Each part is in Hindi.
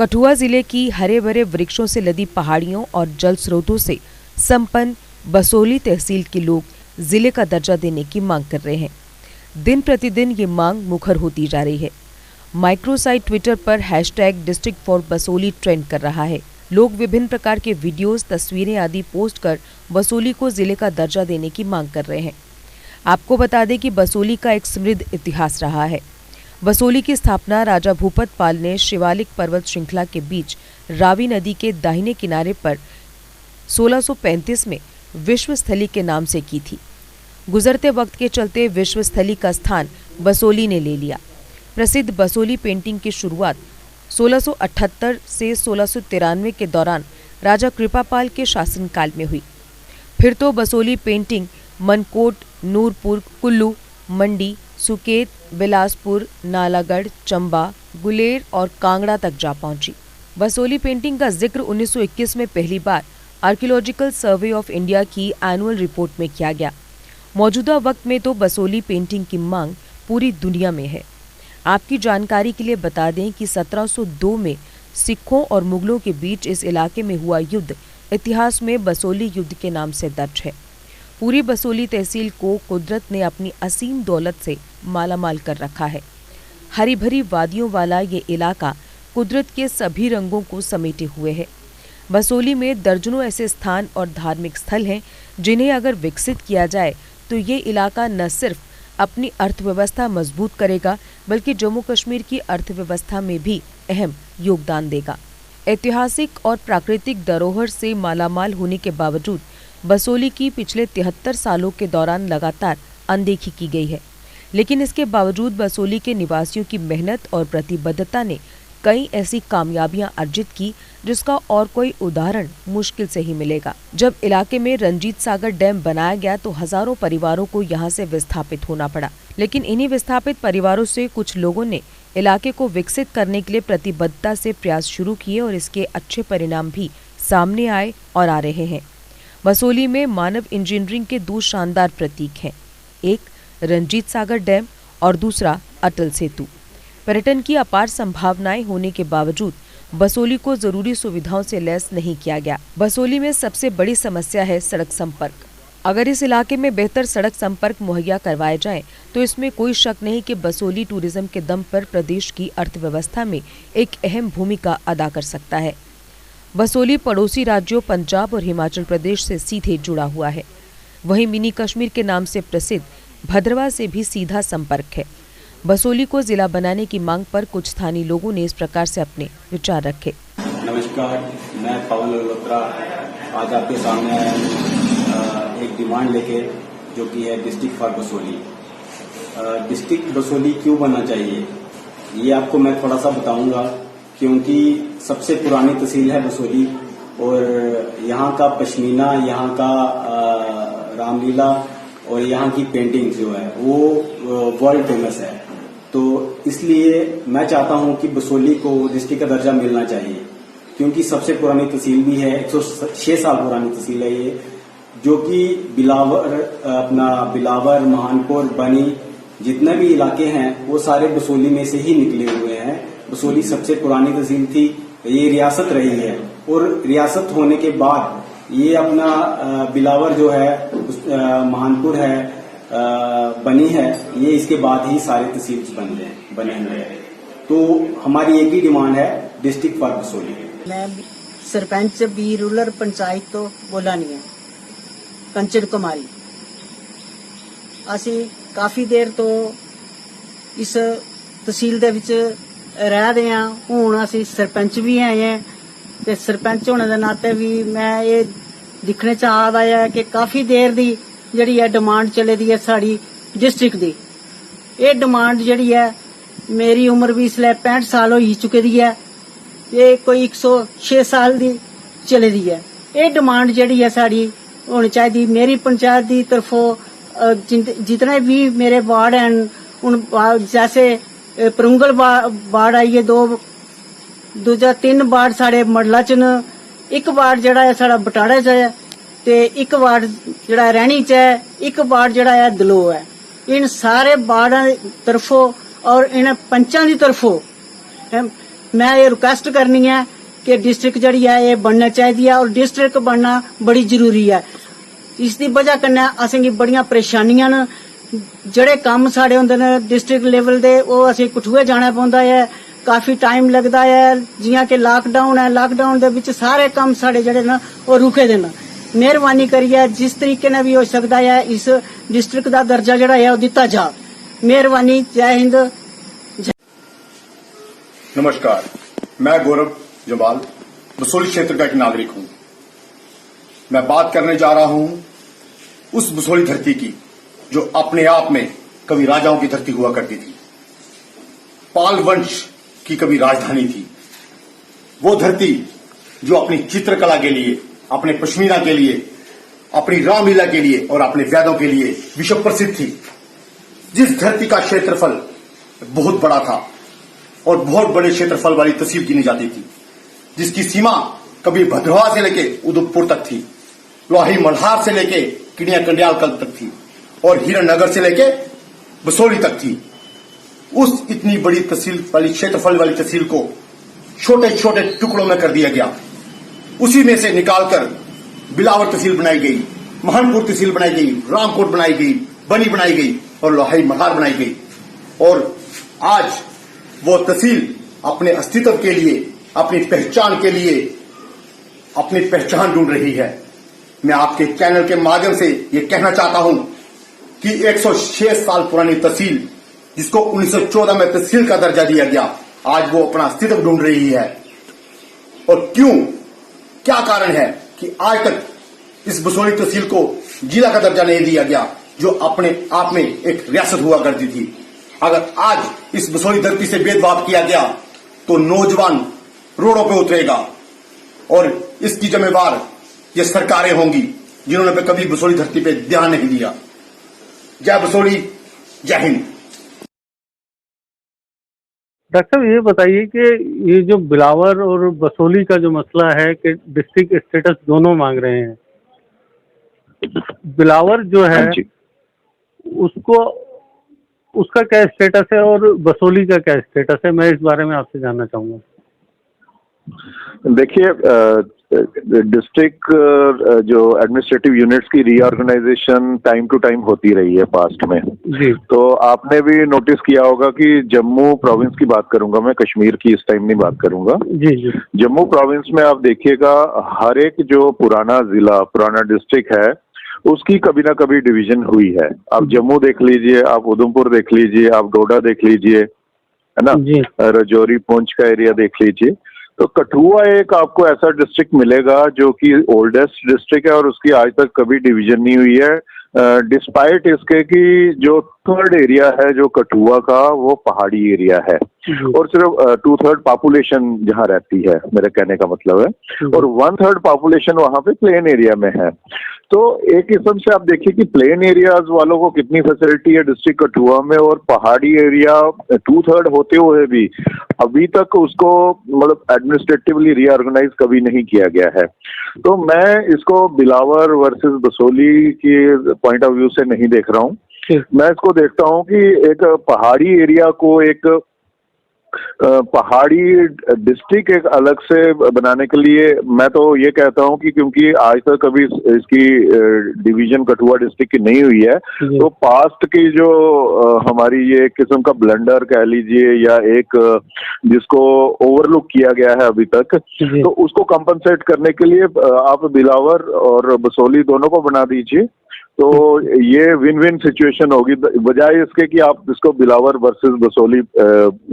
कठुआ जिले की हरे भरे वृक्षों से लदी पहाड़ियों और जल स्रोतों से संपन्न बसोली तहसील के लोग जिले का दर्जा देने की मांग कर रहे हैं। दिन प्रतिदिन ये मांग मुखर होती जा रही है। माइक्रोसाइट ट्विटर पर #डिस्ट्रिक्ट फॉर बसोली ट्रेंड कर रहा है। लोग विभिन्न प्रकार के वीडियोस, तस्वीरें आदि पोस्ट कर बसोली को जिले का दर्जा देने की मांग कर रहे हैं। आपको बता दें कि बसोली का एक समृद्ध इतिहास रहा है। बसोली की स्थापना राजा भूपत पाल ने शिवालिक पर्वत श्रृंखला के बीच रावी नदी के दाहिने किनारे पर 1635 में विश्वस्थली के नाम से की थी। गुजरते वक्त के चलते विश्वस्थली का स्थान बसोली ने ले लिया। प्रसिद्ध बसोली पेंटिंग की शुरुआत 1678 से 1693 के दौरान राजा कृपापाल के शासनकाल में हुई। फिर तो बसोली पेंटिंग मनकोट, नूरपुर, कुल्लू, मंडी, सुकेत, बिलासपुर, नालागढ़, चंबा, गुलेर और कांगड़ा तक जा पहुंची। बसोली पेंटिंग का जिक्र 1921 में पहली बार आर्कियोलॉजिकल सर्वे ऑफ इंडिया की एनुअल रिपोर्ट में किया गया। मौजूदा वक्त में तो बसोली पेंटिंग की मांग पूरी दुनिया में है। आपकी जानकारी के लिए बता दें कि 1702 में सिखों और मुगलों के बीच इस इलाके में हुआ युद्ध इतिहास में बसोली युद्ध के नाम से दर्ज है। पूरी बसोली तहसील को कुदरत ने अपनी असीम दौलत से मालामाल कर रखा है। हरी भरी वादियों वाला ये इलाका कुदरत के सभी रंगों को समेटे हुए है। बसोली में दर्जनों ऐसे स्थान और धार्मिक स्थल हैं जिन्हें अगर विकसित किया जाए तो ये इलाका न सिर्फ अपनी अर्थव्यवस्था मजबूत करेगा बल्कि जम्मू कश्मीर की अर्थव्यवस्था में भी अहम योगदान देगा। ऐतिहासिक और प्राकृतिक धरोहर से मालामाल होने के बावजूद बसोली की पिछले 73 सालों के दौरान लगातार अनदेखी की गई है। लेकिन इसके बावजूद बसोली के निवासियों की मेहनत और प्रतिबद्धता ने कई ऐसी कामयाबियां अर्जित की जिसका और कोई उदाहरण मुश्किल से ही मिलेगा। जब इलाके में रंजीत सागर डैम बनाया गया तो हजारों परिवारों को यहां से विस्थापित होना पड़ा। लेकिन इन्हीं विस्थापित परिवारों से कुछ लोगों ने इलाके को विकसित करने के लिए प्रतिबद्धता से प्रयास शुरू किए और इसके अच्छे परिणाम भी सामने आए और आ रहे हैं। बसोली में मानव इंजीनियरिंग के दो शानदार प्रतीक हैं, एक रंजीत सागर डैम और दूसरा अटल सेतु। पर्यटन की अपार संभावनाएं होने के बावजूद बसोली को जरूरी सुविधाओं से लैस नहीं किया गया। बसोली में सबसे बड़ी समस्या है सड़क संपर्क। अगर इस इलाके में बेहतर सड़क संपर्क मुहैया करवाए जाए तो इसमें कोई शक नहीं कि बसोली टूरिज्म के दम पर प्रदेश की अर्थव्यवस्था में एक अहम भूमिका अदा कर सकता है। बसोली पड़ोसी राज्यों पंजाब और हिमाचल प्रदेश से सीधे जुड़ा हुआ है। वहीं मिनी कश्मीर के नाम से प्रसिद्ध भद्रवाह से भी सीधा संपर्क है। बसोली को जिला बनाने की मांग पर कुछ स्थानीय लोगों ने इस प्रकार से अपने विचार रखे। नमस्कार, मैं पवन लोत्रा आज आपके सामने एक डिमांड लेके जो कि है district for Basoli. District Basoli क्यों बनना चाहिए ये आपको मैं थोड़ा सा बताऊंगा, क्योंकि सबसे पुरानी तहसील है बसोली और यहाँ का पश्मीना, यहाँ का रामलीला और यहाँ की पेंटिंग जो है वो वर्ल्ड फेमस है। तो इसलिए मैं चाहता हूँ कि बसोली को डिस्ट्रिक्ट का दर्जा मिलना चाहिए, क्योंकि सबसे पुरानी तहसील भी है, 106 साल पुरानी तहसील है ये, जो कि बिलावर, महानपुर, बनी जितने भी इलाके हैं वो सारे बसोली में से ही निकले हुए हैं। बसोली सबसे पुरानी तहसील थी, ये रियासत रही है और रियासत होने के बाद ये अपना बिलावर जो है, महानपुर है, बनी है, ये इसके बाद ही सारे तहसील बने हुए हैं। तो हमारी एक ही डिमांड है डिस्ट्रिक्ट फॉर बसोली। मैं सरपंच भी रूरल पंचायत तो बोला नहीं है, कंचन कुमारी। ਅਸੀਂ ਕਾਫੀ ਦੇਰ ਤੋਂ ਇਸ ਤਹਿਸੀਲ ਦੇ ਵਿੱਚ ਰਹਿ ਰਹੇ ਹਾਂ। ਹੁਣ ਅਸੀਂ ਸਰਪੰਚ ਵੀ ਆਏ ਹਾਂ ਤੇ ਸਰਪੰਚ ਹੋਣ ਦੇ ਨਾਤੇ ਵੀ ਮੈਂ ਇਹ ਦਿਖਣੇ ਚਾਹਦਾ ਹੈ ਕਿ ਕਾਫੀ ਦੇਰ ਦੀ ਜਿਹੜੀ ਹੈ ਡਿਮਾਂਡ ਚੱਲਦੀ ਹੈ ਸਾਡੀ ਡਿਸਟ੍ਰਿਕਟ ਦੀ। ਇਹ ਡਿਮਾਂਡ ਜਿਹੜੀ ਹੈ ਮੇਰੀ ਉਮਰ ਵੀ ਇਸ ਲਈ 65 ਸਾਲ ਹੋਈ ਚੁੱਕੀ ਦੀ ਹੈ, ਇਹ ਕੋਈ 106 ਸਾਲ ਦੀ ਚੱਲਦੀ ਹੈ। ਇਹ ਡਿਮਾਂਡ ਜਿਹੜੀ ਹੈ ਸਾਡੀ ਹੋਣੀ ਚਾਹੀਦੀ। ਮੇਰੀ ਪੰਚਾयत ਦੀ ਤਰਫੋਂ जितने भी मेरे वार्ड हैं उन जैसे परंगल वार्ड आई है, दूजा 3 वार्ड साढ़े मडला च न, एक वार्ड जड़ा है साढ़ा बटाड़ा च है ते एक वार्ड जड़ा रैणी च है, एक वार्ड जड़ा है दलो है। इन सारे वार्डा तरफों और इन पंचां दी तरफों मैं ये रिक्वेस्ट करनी है कि डिस्ट्रिक्ट जड़ी है ये बनना चाहिए और डिस्ट्रिक्ट बनना बड़ी जरूरी है। इसकी वजह कन्नै असेंगी बड़ियां परेशानियां न। जेड़े कम्म साढ़े होंदे न डिस्ट्रिक्ट लेवल दे ओह असें कठुए जाना पौंदा है, काफी टाइम लगदा है। जियां कि लॉकडाउन है, लॉकडाउन दे विच सारे कम्म साढ़े जेड़े न ओह रुके दे न। मेहरबानी करियै जिस तरीके ने भी हो सकदा है इस डिस्ट्रिक्ट दा दर्जा जेड़ा है ओह दित्ता जा। मेहरबानी। जय हिंद। नमस्कार, मैं गौरव जमाल बसोली क्षेत्र का एक नागरिक हूं। मैं बात करने जा रहा हूं उस बसोली धरती की जो अपने आप में कभी राजाओं की धरती हुआ करती थी, पाल वंश की कभी राजधानी थी। वो धरती जो अपनी चित्रकला के लिए, अपने पश्मीना के लिए, अपनी रामलीला के लिए और अपने वेदों के लिए विश्व प्रसिद्ध थी। जिस धरती का क्षेत्रफल बहुत बड़ा था और बहुत बड़े क्षेत्रफल वाली तहसील गिनी जाती थी, जिसकी सीमा कभी भद्रवाह से लेके उदयपुर तक थी, लोही मल्हार से लेके किड़िया कंडियाल तक थी और हिरणनगर से लेके बसोली तक थी। उस इतनी बड़ी तहसील वाली, क्षेत्रफल वाली तहसील को छोटे छोटे टुकड़ों में कर दिया गया। उसी में से निकालकर बिलावर तहसील बनाई गई, महनपुर तहसील बनाई गई, रामकोट बनाई गई, बनी बनाई गई और लोहाई मल्हार बनाई गई। और आज वो तहसील अपने अस्तित्व के लिए, अपनी पहचान के लिए अपनी पहचान ढूंढ रही है। मैं आपके चैनल के माध्यम से ये कहना चाहता हूं कि 106 साल पुरानी तहसील, जिसको 1914 में तहसील का दर्जा दिया गया, आज वो अपना अस्तित्व ढूंढ रही है। और क्यों, क्या कारण है कि आज तक इस बसोली तहसील को जिला का दर्जा नहीं दिया गया, जो अपने आप में एक रियासत हुआ करती थी। अगर आज इस बसोली धरती से भेदभाव किया गया तो नौजवान रोडों पे उतरेगा और इसकी जिम्मेवार ये सरकारें होंगी जिन्होंने कभी बसोली धरती पे ध्यान नहीं दिया। जय बसोली, जय हिंद। डॉक्टर साहब ये बताइए कि ये जो बिलावर और बसोली का जो मसला है कि डिस्ट्रिक्ट स्टेटस दोनों मांग रहे हैं, बिलावर जो है उसको, उसका क्या स्टेटस है और बसोली का क्या स्टेटस है, मैं इस बारे में आपसे जानना चाहूंगा। देखिए, डिस्ट्रिक्ट जो एडमिनिस्ट्रेटिव यूनिट्स की रीऑर्गेनाइजेशन टाइम टू टाइम होती रही है पास्ट में जी। तो आपने भी नोटिस किया होगा कि जम्मू प्रोविंस की बात करूंगा मैं, कश्मीर की इस टाइम नहीं बात करूंगा। जी जी। जम्मू प्रोविंस में आप देखिएगा हर एक जो पुराना जिला, पुराना डिस्ट्रिक्ट है, उसकी कभी ना कभी डिवीजन हुई है। आप जम्मू देख लीजिए, आप उधमपुर देख लीजिए, आप डोडा देख लीजिए, है ना, राजौरी पुंछ का एरिया देख लीजिए। तो कठुआ एक आपको ऐसा डिस्ट्रिक्ट मिलेगा जो कि ओल्डेस्ट डिस्ट्रिक्ट है और उसकी आज तक कभी डिवीजन नहीं हुई है, डिस्पाइट इसके कि जो थर्ड एरिया है जो कठुआ का वो पहाड़ी एरिया है और सिर्फ 2/3 पॉपुलेशन जहाँ रहती है, मेरे कहने का मतलब है, और 1/3 पॉपुलेशन वहां पे प्लेन एरिया में है। तो एक किस्म से आप देखिए कि प्लेन एरियाज वालों को कितनी फैसिलिटी है डिस्ट्रिक्ट कठुआ में, और पहाड़ी एरिया 2/3 होते हुए भी अभी तक उसको मतलब एडमिनिस्ट्रेटिवली रीऑर्गेनाइज कभी नहीं किया गया है। तो मैं इसको बिलावर वर्सेस बसोली के पॉइंट ऑफ व्यू से नहीं देख रहा हूँ, मैं इसको देखता हूँ कि एक पहाड़ी एरिया को एक पहाड़ी डिस्ट्रिक्ट एक अलग से बनाने के लिए मैं तो ये कहता हूँ कि क्योंकि आज तक कभी इसकी डिवीजन कठुआ डिस्ट्रिक्ट की नहीं हुई है, तो पास्ट की जो हमारी ये एक किस्म का ब्लंडर कह लीजिए या एक जिसको ओवरलुक किया गया है अभी तक, तो उसको कंपनसेट करने के लिए आप बिलावर और बसोली दोनों को बना दीजिए। तो ये विन विन सिचुएशन होगी, बजाय इसके कि आप इसको बिलावर वर्सेस बसोली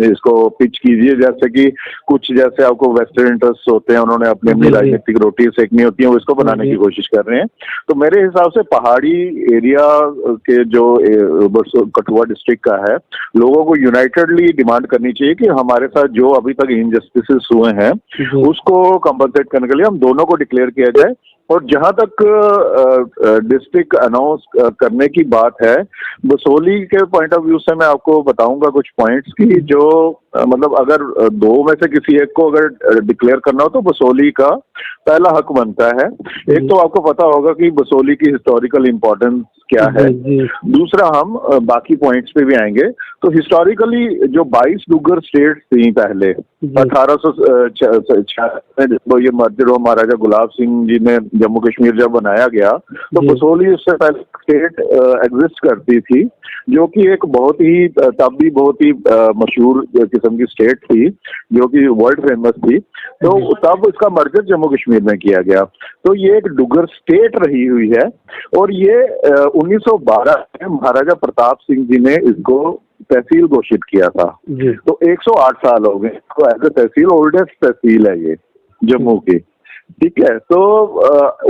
इसको पिच कीजिए, जैसे कि कुछ जैसे आपको वेस्टर्न इंटरेस्ट होते हैं, उन्होंने अपनी अपनी राजनीतिक रोटी सेकनी होती है, वो इसको बनाने की कोशिश कर रहे हैं। तो मेरे हिसाब से पहाड़ी एरिया के जो कठुआ डिस्ट्रिक्ट का है, लोगों को यूनाइटेडली डिमांड करनी चाहिए कि हमारे साथ जो अभी तक इनजस्टिसेस हुए हैं उसको कंपनसेट करने के लिए हम दोनों को डिक्लेयर किया जाए। और जहां तक डिस्ट्रिक्ट अनाउंस करने की बात है, बसोली के पॉइंट ऑफ व्यू से मैं आपको बताऊंगा कुछ पॉइंट्स की जो मतलब अगर दो में से किसी एक को अगर डिक्लेयर करना हो तो बसोली का पहला हक बनता है। एक तो आपको पता होगा कि बसोली की हिस्टोरिकल इम्पोर्टेंस क्या है, दूसरा हम बाकी पॉइंट्स पे भी आएंगे। तो हिस्टोरिकली जो 22 डुग्गर स्टेट थी पहले 1806 में ये मर्जर हो महाराजा गुलाब सिंह जी ने जम्मू कश्मीर जब बनाया गया तो बसोली उससे पहले स्टेट एग्जिस्ट करती थी, जो कि एक बहुत ही तब भी बहुत ही मशहूर किस्म की स्टेट थी, जो कि वर्ल्ड फेमस थी। तो तब इसका मर्जर जम्मू कश्मीर में किया गया। तो ये एक डुग्गर स्टेट रही हुई है और ये 1912 में महाराजा प्रताप सिंह जी ने इसको तहसील घोषित किया था। तो 108 साल हो गए तो एज ए तहसील ओल्डेस्ट तहसील है ये जम्मू की। ठीक है, तो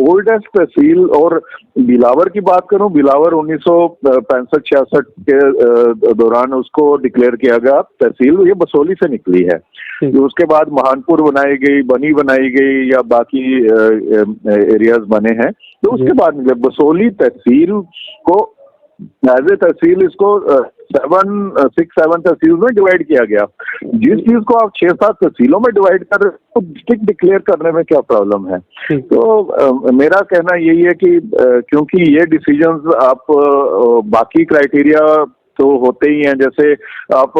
ओल्डेस्ट तहसील। और बिलावर की बात करूं, बिलावर 1965-66 के दौरान उसको डिक्लेयर किया गया तहसील, ये बसोली से निकली है। उसके बाद महानपुर बनाई गई, बनी बनाई गई या बाकी एरियाज बने हैं। तो उसके बाद बसोली तहसील को एज ए तहसील इसको 6-7 तहसील में डिवाइड किया गया। जिस चीज को आप 6-7 तहसीलों में डिवाइड कर रहे हो तो डिस्ट्रिक्ट डिक्लेयर करने में क्या प्रॉब्लम है। तो मेरा कहना यही है कि क्योंकि ये डिसीजंस आप बाकी क्राइटेरिया तो होते ही हैं, जैसे आप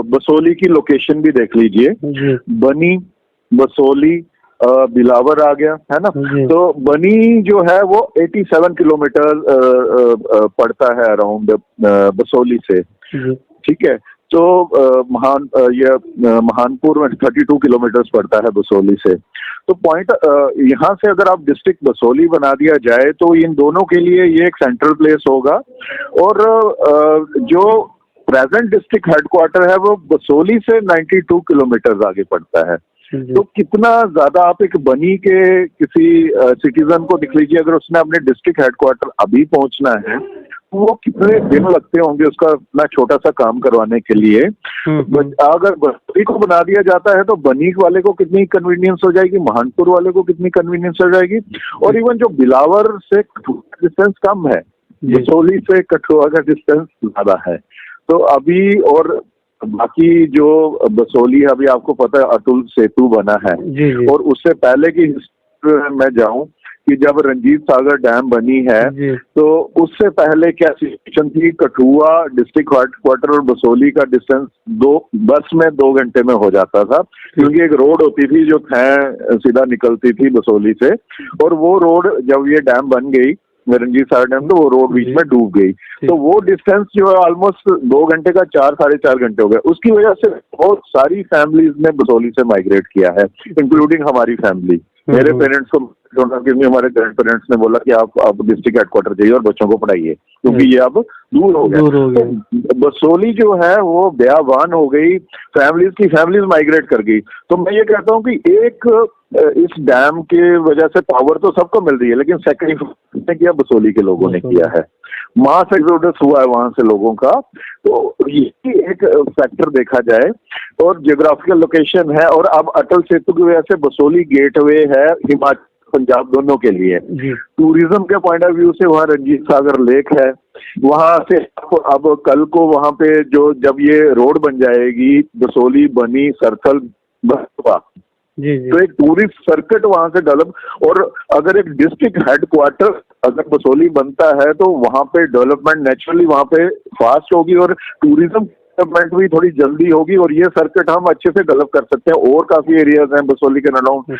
बसोली की लोकेशन भी देख लीजिए, बनी, बसोली, बिलावर आ गया है ना। तो बनी जो है वो 87 किलोमीटर पड़ता है अराउंड बसोली से। ठीक है, तो महानपुर में 32 किलोमीटर पड़ता है बसोली से। तो पॉइंट यहाँ से अगर आप डिस्ट्रिक्ट बसोली बना दिया जाए तो इन दोनों के लिए ये एक सेंट्रल प्लेस होगा। और जो प्रेजेंट डिस्ट्रिक्ट हेडक्वार्टर है वो बसोली से 92 किलोमीटर आगे पड़ता है। तो कितना ज्यादा आप एक बनी के किसी सिटीजन को देख लीजिए, अगर उसने अपने डिस्ट्रिक्ट हेडक्वार्टर अभी पहुंचना है तो वो कितने दिन लगते होंगे उसका इतना छोटा सा काम करवाने के लिए। अगर बनी को बना दिया जाता है तो बनी वाले को कितनी कन्वीनियंस हो जाएगी, महानपुर वाले को कितनी कन्वीनियंस हो जाएगी। और इवन जो बिलावर से डिस्टेंस कम है, बसोली से कठुआ का डिस्टेंस ज्यादा है। तो अभी और बाकी जो बसोली है, अभी आपको पता है अटल सेतु बना है। और उससे पहले की हिस्ट्री में मैं जाऊं कि जब रंजीत सागर डैम बनी है तो उससे पहले क्या सिचुएशन थी। कठुआ डिस्ट्रिक्ट हेडक्वार्टर और बसोली का डिस्टेंस बस में 2 घंटे में हो जाता था, क्योंकि एक रोड होती थी जो सीधा निकलती थी बसोली से। और वो रोड जब ये डैम बन गई रंजीत सागर डैम, तो वो रोड बीच में डूब गई। तो वो डिस्टेंस जो है ऑलमोस्ट 2 घंटे का 4-4.5 घंटे हो गए। उसकी वजह से बहुत सारी फैमिलीज ने बसोली से माइग्रेट किया है, इंक्लूडिंग हमारी फैमिली। मेरे पेरेंट्स को हमारे ग्रैंड पेरेंट्स ने बोला कि आप डिस्ट्रिक्ट हेडक्वार्टर जाइए और बच्चों को पढ़ाइए, क्योंकि ये अब दूर हो गया। तो बसोली जो है वो बेआबान हो गई, फैमिलीज माइग्रेट कर गई। तो मैं ये कहता हूँ कि एक इस डैम के वजह से पावर तो सबको मिल रही है, लेकिन सैक्रिफाइस किया बसोली के लोगों ने किया है, मास एक्सोडस हुआ है वहां से लोगों का। तो ये एक फैक्टर देखा जाए। और जियोग्राफिकल लोकेशन है, और अब अटल सेतु की वजह से बसोली गेटवे है हिमाचल पंजाब दोनों के लिए। टूरिज्म के पॉइंट ऑफ व्यू से वहाँ रंजीत सागर लेक है, वहां से अब कल को वहां पे जब ये रोड बन जाएगी बसोली, बनी, सरथल, बसपा, तो एक टूरिस्ट सर्किट वहां से डेवलप। और अगर एक डिस्ट्रिक्ट हेडक्वार्टर अगर बसोली बनता है तो वहां पे डेवलपमेंट नेचुरली वहां पे फास्ट होगी और टूरिज्म डेवलपमेंट भी थोड़ी जल्दी होगी। और ये सर्किट हम अच्छे से डेवलप कर सकते हैं। और काफी एरियाज हैं बसोली के अराउंड,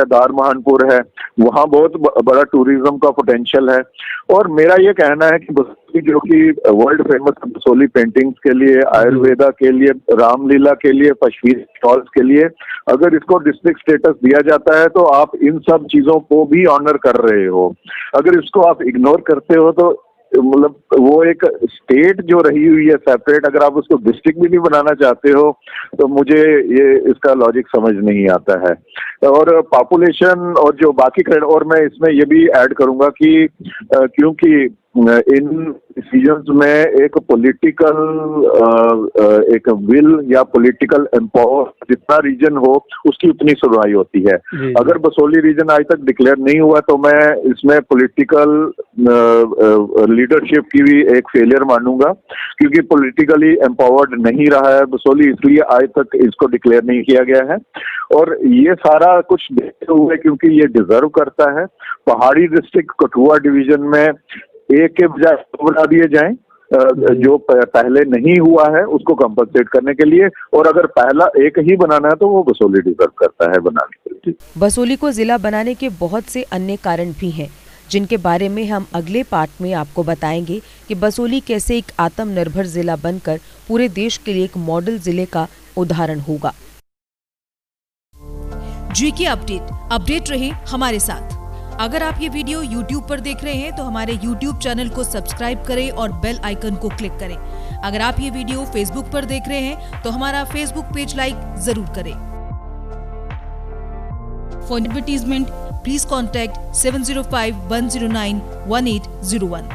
दार महानपुर है, वहाँ बहुत बड़ा टूरिज्म का पोटेंशियल है। और मेरा ये कहना है कि बसोली जो कि वर्ल्ड फेमस है बसोली पेंटिंग्स के लिए, आयुर्वेदा के लिए, रामलीला के लिए, पश्मीना स्टॉल्स के लिए, अगर इसको डिस्ट्रिक्ट स्टेटस दिया जाता है तो आप इन सब चीजों को भी ऑनर कर रहे हो। अगर इसको आप इग्नोर करते हो तो मतलब वो एक स्टेट जो रही हुई है सेपरेट, अगर आप उसको डिस्ट्रिक्ट भी नहीं बनाना चाहते हो तो मुझे ये इसका लॉजिक समझ नहीं आता है। और पॉपुलेशन और जो बाकी, और मैं इसमें ये भी ऐड करूंगा कि क्योंकि इन डिसीजंस में एक पॉलिटिकल एक विल या पॉलिटिकल एम्पावर जितना रीजन हो उसकी उतनी सुनवाई होती है। अगर बसोली रीजन आज तक डिक्लेयर नहीं हुआ तो मैं इसमें पॉलिटिकल लीडरशिप की भी एक फेलियर मानूंगा, क्योंकि पॉलिटिकली एम्पावर्ड नहीं रहा है बसोली, इसलिए आज तक इसको डिक्लेयर नहीं किया गया है। और ये सारा कुछ देखते हुए, क्योंकि ये डिजर्व करता है, पहाड़ी डिस्ट्रिक्ट कठुआ डिवीजन में एक के बजाय बना दिए जाएं, जो पहले नहीं हुआ है उसको कंपनसेट करने के लिए, और अगर पहला एक ही बनाना है तो वो बसोली डिजर्व करता है बनाने के लिए। बसोली को जिला बनाने के बहुत से अन्य कारण भी हैं, जिनके बारे में हम अगले पार्ट में आपको बताएंगे कि बसोली कैसे एक आत्मनिर्भर जिला बनकर पूरे देश के लिए एक मॉडल जिले का उदाहरण होगा। जीके अपडेट रहे हमारे साथ। अगर आप ये वीडियो YouTube पर देख रहे हैं तो हमारे YouTube चैनल को सब्सक्राइब करें और बेल आइकन को क्लिक करें। अगर आप ये वीडियो Facebook पर देख रहे हैं तो हमारा Facebook पेज लाइक जरूर करें। For advertisement please contact 7051091801।